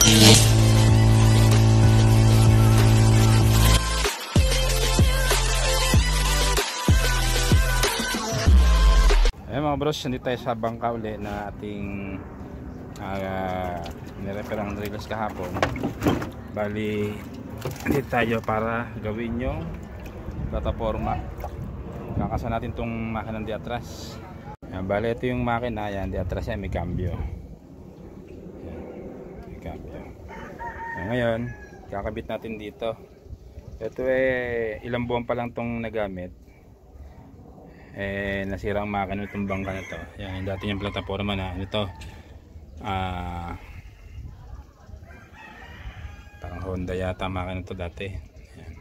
Ayan mga bros, hindi tayo sa bangka uli na ating nirepair ang drills kahapon. Bali, hindi tayo para gawin yung plataforma. Kakasa natin itong makina di atras. Ayan, bali ito yung makina, ayan, di atras yan, may cambio. Ayan, may cambio. Ayan, ngayon, kakabit natin dito. Ito ilang buwan pa lang itong nagamit. Nasira ang makina itong bangka na ito. Yan, dati yung plataforma na ito, parang Honda yata makina ito dati. Yan.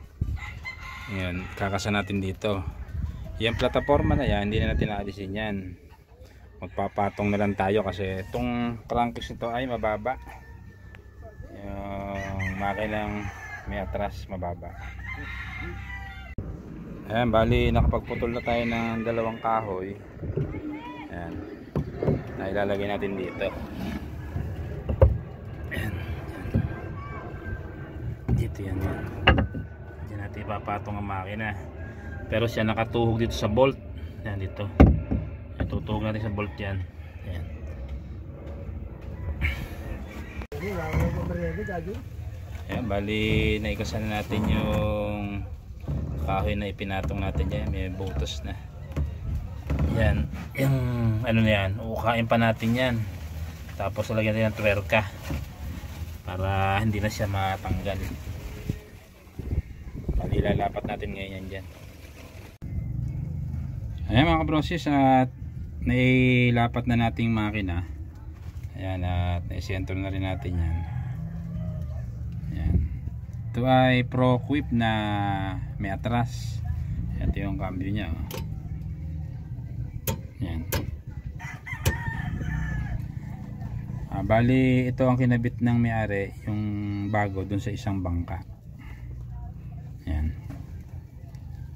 Yan, kakasa natin dito. Yung plataforma na yan, hindi na natin naalisin yan. Magpapatong na lang tayo kasi itong crankcase nito ay mababa. Yung makinang may atras mababa. Ayan, bali nakapagputol na tayo ng dalawang kahoy. Ayan, na ilalagay natin dito. Ayan, dito yan, yan. Diyan natin ipapatong ang makina. Pero siya nakatuhog dito sa bolt. Ayan, dito. Ayan, tutuhog natin sa bolt yan. Ayan. Ayan, bali naikasan na natin yung kahoy na ipinatong natin dyan. May butas na yan, yung ano na yan, ukain pa natin yan, tapos lagyan natin ng twerka para hindi na siya matanggal. Bali lalapat natin ngayon yan dyan. Ayan mga kabrosis, at nailapat na nating makina. Ayan, at naisentro na rin natin yan. Ayan, ito ay ProQuip na may atras. Ito yung cambio nya. Yan. Bali ito ang kinabit ng may-ari, yung bago dun sa isang bangka. Yan.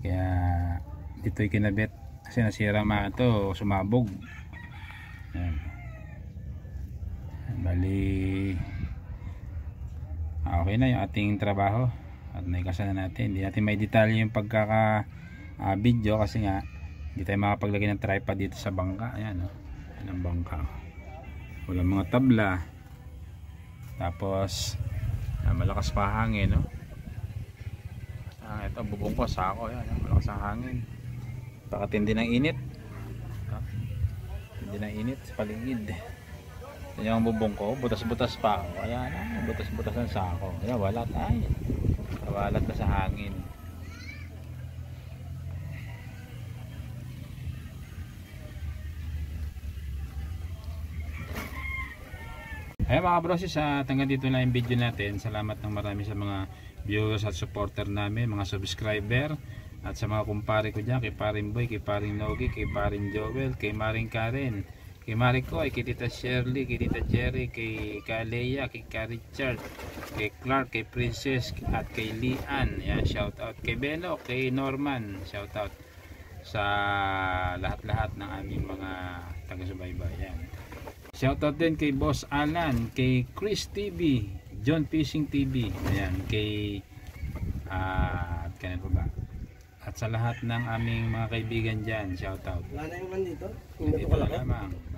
Kaya dito yung kinabit kasi nasira ito, sumabog. Yan. Bali okay na yung ating trabaho at naikasan na natin. Hindi natin may detalye yung pagkaka video kasi nga hindi tayo makapaglagay ng tripod dito sa bangka. Ayan, oh. Ayan ang bangka, wala mga tabla, tapos malakas pa hangin, no? Ito bubong ko, sako. Ayan, malakas ang hangin, baka tindi ng init, tindi ng init sa paligid. Yan yung bubong ko, butas-butas pa ako. Ayan, butas-butas ang sako. Ayan, walat. Ay, walat na sa hangin. Ayan mga brosis, hanggang dito na yung video natin. Salamat ng marami sa mga viewers at supporter namin, mga subscriber, at sa mga kumpare ko dyan, kay Paring Boy, kay Paring Nogi, kay Paring Joel, kay Maring Karen, kay Mariko, kay Tita Shirley, kay Tita Jerry, kay Kalea, kay Richard, kay Clark, kay Princess, at kay Lian. Yan, shout out kay Belo, kay Norman, shout out sa lahat-lahat ng aming mga taga-subaybay. Yan, shout out din kay Boss Alan, kay Chris TV, John Fishing TV, ayan, kay at kanino ba, at sa lahat ng aming mga kaibigan dyan, shout out. Wala na yung man dito? Dito lang lamang.